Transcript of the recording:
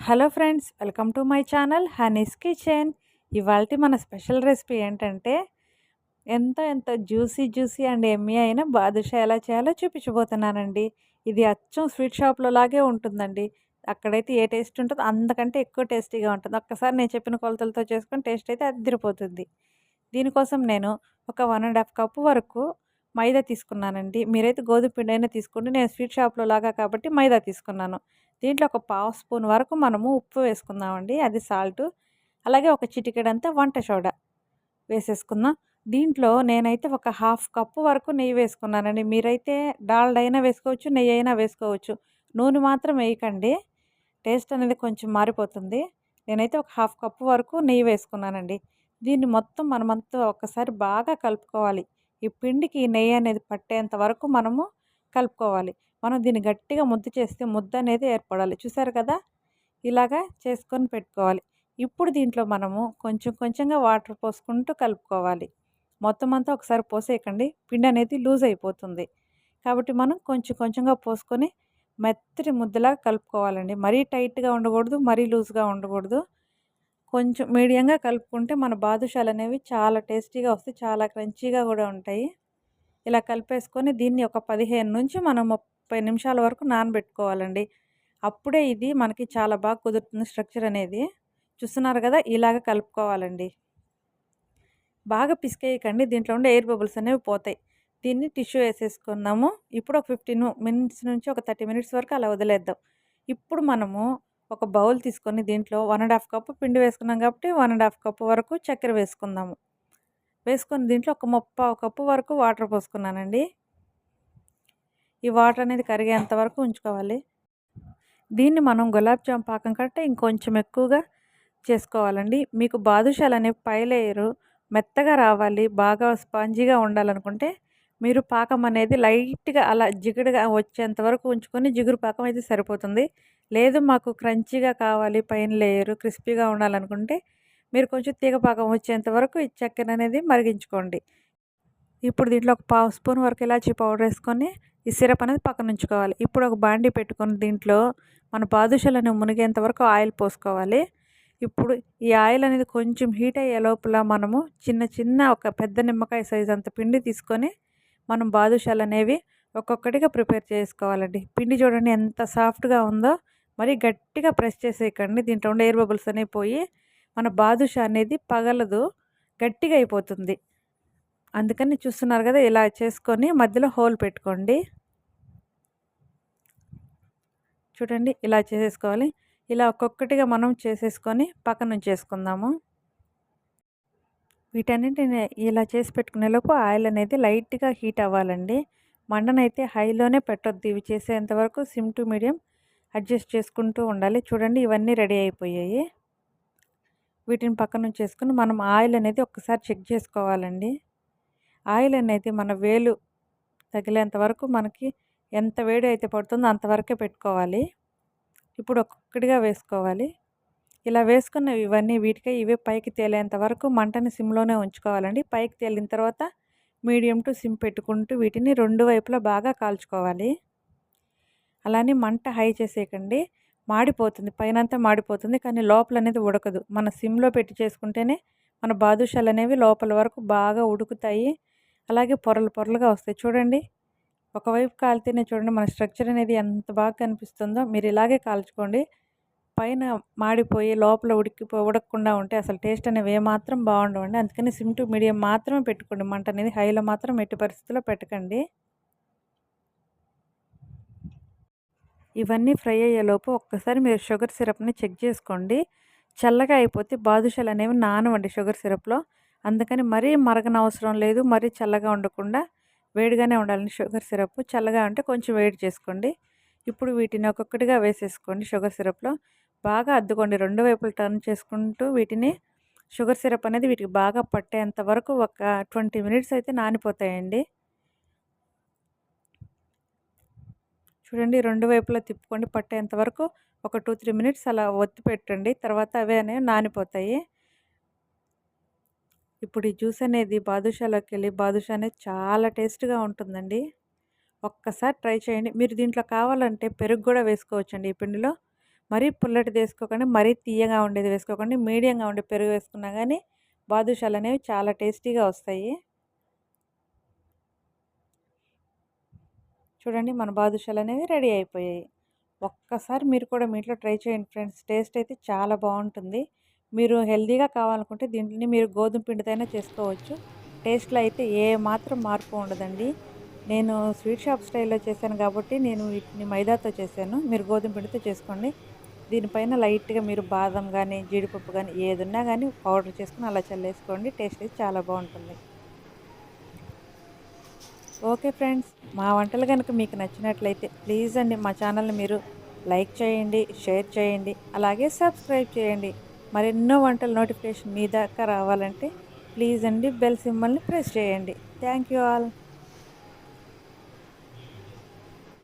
Hello friends, welcome to my channel Honey's kitchen. ఇవాల్టి మన special recipe ఏంటంటే ఎంతో జ్యూసీ అండ్ ఎమ్మీ అయిన బాదుషా ఎలా చేయాలో చూపించబోతున్నానండి. ఇది అచ్చం స్వీట్ షాప్లో లాగే ఉంటుందండి. అక్కడైతే ఏ టేస్ట్ ఉంటుందో అంతకంటే ఎక్కువ టేస్టీగా ఉంటుంది. ఒక్కసారి నేను చెప్పిన కొలతలతో చేసుకొని టేస్ట్ అయితే అదిరిపోతుంది. దీనికోసం నేను ఒక 1½ కప్పు వరకు మైదా తీసుకున్నానండి. మీరైతే గోధుమ పిండి అయినా తీసుకోండి. నేను స్వీట్ షాప్లో లాగా కాబట్టి మైదా తీసుకున్నాను. దీంట్లో ఒక పావు స్పూన్ వరకు మనము ఉప్పు వేసుకుందామండి, అది సాల్ట్. అలాగే ఒక చిటికెడంత వంట సోడా వేసేసుకుందాం. దీంట్లో నేనైతే ఒక హాఫ్ కప్పు వరకు నెయ్యి వేసుకున్నానండి. మీరైతే డాల్డా అయినా వేసుకోవచ్చు, నెయ్యి అయినా వేసుకోవచ్చు. నూనె మాత్రం వేయకండి, టేస్ట్ అనేది కొంచెం మారిపోతుంది. నేనైతే ఒక హాఫ్ కప్పు వరకు నెయ్యి వేసుకున్నానండి. దీన్ని మొత్తం మనమంతా ఒక్కసారి బాగా కలుపుకోవాలి. ఈ పిండికి నెయ్యి అనేది పట్టేంత వరకు మనము కలుపుకోవాలి. మనం దీన్ని గట్టిగా ముద్ద చేస్తే ముద్ద అనేది ఏర్పడాలి. చూసారు కదా, ఇలాగా చేసుకొని పెట్టుకోవాలి. ఇప్పుడు దీంట్లో మనము కొంచెంగా వాటర్ పోసుకుంటూ కలుపుకోవాలి. మొత్తం అంతా ఒకసారి పోసేయకండి, పిండి అనేది లూజ్ అయిపోతుంది. కాబట్టి మనం కొంచెంగా పోసుకొని మెత్తటి ముద్దలాగా కలుపుకోవాలండి. మరీ టైట్గా ఉండకూడదు, మరీ లూజ్గా ఉండకూడదు. కొంచెం మీడియంగా కలుపుకుంటే మన బాదుషాలు అనేవి చాలా టేస్టీగా వస్తాయి, చాలా క్రంచీగా కూడా ఉంటాయి. ఇలా కలిపేసుకొని దీన్ని ఒక 15 నుంచి మనం 30 నిమిషాల వరకు నానబెట్టుకోవాలండి. అప్పుడే ఇది మనకి చాలా బాగా కుదురుతుంది స్ట్రక్చర్ అనేది. చూస్తున్నారు కదా, ఇలాగ కలుపుకోవాలండి. బాగా పిసికేయకండి, దీంట్లో ఉండే ఎయిర్ బబుల్స్ అనేవి పోతాయి. దీన్ని టిష్యూ వేసేసుకున్నాము. ఇప్పుడు ఒక 15 మినిట్స్ నుంచి ఒక 30 మినిట్స్ వరకు అలా వదిలేద్దాం. ఇప్పుడు మనము ఒక బౌల్ తీసుకొని దీంట్లో 1½ కప్పు పిండి వేసుకున్నాం కాబట్టి 1½ కప్పు వరకు చక్కెర వేసుకుందాము. వేసుకొని దీంట్లో ఒక 3/4 కప్పు వరకు వాటర్ పోసుకున్నానండి. ఈ వాటర్ అనేది కరిగేంత వరకు ఉంచుకోవాలి. దీన్ని మనం గులాబ్ జామ్ పాకం కంటే ఇంకొంచెం ఎక్కువగా చేసుకోవాలండి. మీకు బాదుషాలు అనేవి పై లేయరు మెత్తగా రావాలి, బాగా స్పాంజీగా ఉండాలనుకుంటే మీరు పాకం అనేది లైట్గా అలా జిగుడుగా వచ్చేంత వరకు ఉంచుకొని జిగురు పాకం అయితే సరిపోతుంది. లేదు మాకు క్రంచీగా కావాలి, పైన లేయరు క్రిస్పీగా ఉండాలనుకుంటే మీరు కొంచెం తీగ పాకం వచ్చేంత వరకు ఈ చక్కెర అనేది మరిగించుకోండి. ఇప్పుడు దీంట్లో ఒక పావు స్పూన్ వరకు ఇలాచీ పౌడర్ వేసుకొని ఈ సిరప్ అనేది పక్కన ఉంచుకోవాలి. ఇప్పుడు ఒక బాండీ పెట్టుకొని దీంట్లో మన బాదుషాలను మునిగేంత వరకు ఆయిల్ పోసుకోవాలి. ఇప్పుడు ఈ ఆయిల్ అనేది కొంచెం హీట్ అయ్యే లోపల మనము చిన్న ఒక పెద్ద నిమ్మకాయ సైజ్ అంత పిండి తీసుకొని మనం బాదుషాలు అనేవి ఒక్కొక్కటిగా ప్రిపేర్ చేసుకోవాలండి. పిండి చూడండి ఎంత సాఫ్ట్గా ఉందో. మరి గట్టిగా ప్రెస్ చేసేయకండి, దీంట్లో ఉండే ఎయిర్ బబుల్స్ అనేవి పోయి మన బాదుషా అనేది పగలదు, గట్టిగా అయిపోతుంది. అందుకని చూస్తున్నారు కదా, ఇలా చేసుకొని మధ్యలో హోల్ పెట్టుకోండి. చూడండి, ఇలా చేసేసుకోవాలి. ఇలా ఒక్కొక్కటిగా మనం చేసేసుకొని పక్కన ఉంచేసుకుందాము. వీటన్నిటిని ఇలా చేసి పెట్టుకునేలోపు ఆయిల్ అనేది లైట్గా హీట్ అవ్వాలండి. మంటనైతే హైలోనే పెట్టొద్దు. ఇవి చేసేంత వరకు సిమ్ టు మీడియం అడ్జస్ట్ చేసుకుంటూ ఉండాలి. చూడండి, ఇవన్నీ రెడీ అయిపోయాయి. వీటిని పక్కన ఉంచేసుకొని మనం ఆయిల్ అనేది ఒక్కసారి చెక్ చేసుకోవాలండి. ఆయిల్ అనేది మన వేలు తగిలేంత వరకు మనకి ఎంత వేడి అయితే పడుతుందో అంతవరకే పెట్టుకోవాలి. ఇప్పుడు ఒక్కొక్కటిగా వేసుకోవాలి. ఇలా వేసుకున్న ఇవన్నీ వీటికి ఇవే పైకి తేలేంత వరకు మంటని సిమ్లోనే ఉంచుకోవాలండి. పైకి తేలిన తర్వాత మీడియం టు సిమ్ పెట్టుకుంటూ వీటిని రెండు వైపులా బాగా కాల్చుకోవాలి. అలానే మంట హై చేసేయకండి, మాడిపోతుంది, పైనంతా మాడిపోతుంది కానీ లోపల అనేది ఉడకదు. మన సిమ్లో పెట్టి చేసుకుంటేనే మన బాదుషాలు అనేవి లోపల వరకు బాగా ఉడుకుతాయి. అలాగే పొరలుగా వస్తాయి. చూడండి, ఒకవైపు కాలితేనే చూడండి మన స్ట్రక్చర్ అనేది ఎంత బాగా కనిపిస్తుందో. మీరు ఇలాగే కాల్చుకోండి. పైన మాడిపోయి లోపల ఉడకకుండా ఉంటే అసలు టేస్ట్ అనేవి ఏమాత్రం బాగుండవండి. అందుకని సిమ్ టు మీడియం మాత్రమే పెట్టుకోండి. మంట అనేది హైలో మాత్రం ఎట్టి పరిస్థితుల్లో పెట్టకండి. ఇవన్నీ ఫ్రై అయ్యేలోపు ఒక్కసారి మీరు షుగర్ సిరప్ని చెక్ చేసుకోండి. చల్లగా అయిపోతే బాదుషాలు అనేవి నానవండి షుగర్ సిరప్లో. అందుకని మరీ మరగనవసరం లేదు, మరీ చల్లగా ఉండకుండా వేడిగానే ఉండాలని షుగర్ సిరప్. చల్లగా ఉంటే కొంచెం వేడి చేసుకోండి. ఇప్పుడు వీటిని ఒక్కొక్కటిగా వేసేసుకోండి షుగర్ సిరప్లో. బాగా అద్దుకోండి, రెండు వైపులు టర్న్ చేసుకుంటూ వీటిని షుగర్ సిరప్ అనేది వీటికి బాగా పట్టేంత వరకు ఒక 20 మినిట్స్ అయితే నానిపోతాయండి. చూడండి, రెండు వైపులా తిప్పుకోండి, పట్టేంత వరకు ఒక 2-3 మినిట్స్ అలా ఒత్తి పెట్టండి. తర్వాత అవే అనేవి నానిపోతాయి. ఇప్పుడు ఈ జ్యూస్ అనేది బాదుషాలోకి వెళ్ళి బాదుషా అనేది చాలా టేస్ట్గా ఉంటుందండి. ఒక్కసారి ట్రై చేయండి. మీరు దీంట్లో కావాలంటే పెరుగు కూడా వేసుకోవచ్చండి ఈ పిండిలో. మరీ పుల్లటిది వేసుకోకండి, మరీ తీయగా ఉండేది వేసుకోకండి. మీడియంగా ఉండే పెరుగు వేసుకున్నా కానీ బాదుషాలు అనేవి చాలా టేస్టీగా వస్తాయి. చూడండి మన బాదుషాలు అనేవి రెడీ అయిపోయాయి. ఒక్కసారి మీరు కూడా మీ ఇంట్లో ట్రై చేయండి ఫ్రెండ్స్. టేస్ట్ అయితే చాలా బాగుంటుంది. మీరు హెల్తీగా కావాలనుకుంటే దీంట్ని మీరు గోధుమ పిండితో అయినా చేసుకోవచ్చు. టేస్ట్‌లో అయితే ఏ మాత్రం మార్పు ఉండదండి. నేను స్వీట్ షాప్ స్టైల్‌లో చేశాను కాబట్టి నేను వీటిని మైదాతో చేశాను. మీరు గోధుమ పిండితో చేసుకోండి. దీనిపైన లైట్‌గా మీరు బాదం గానీ, జీడిపప్పు గానీ ఏదున్నా గానీ పౌడర్ చేసుకొని అలా చల్లేసుకోండి. టేస్ట్ అయితే చాలా బాగుంటుంది. ఓకే ఫ్రెండ్స్, మా వంటలు గనుక మీకు నచ్చినట్లయితే ప్లీజ్ అండి మా ఛానల్ని మీరు లైక్ చేయండి, షేర్ చేయండి, అలాగే సబ్స్క్రైబ్ చేయండి. మరెన్నో వంటల నోటిఫికేషన్ మీ దాకా రావాలంటే ప్లీజ్ అండి బెల్ సింబల్ని ప్రెస్ చేయండి. Thank you all.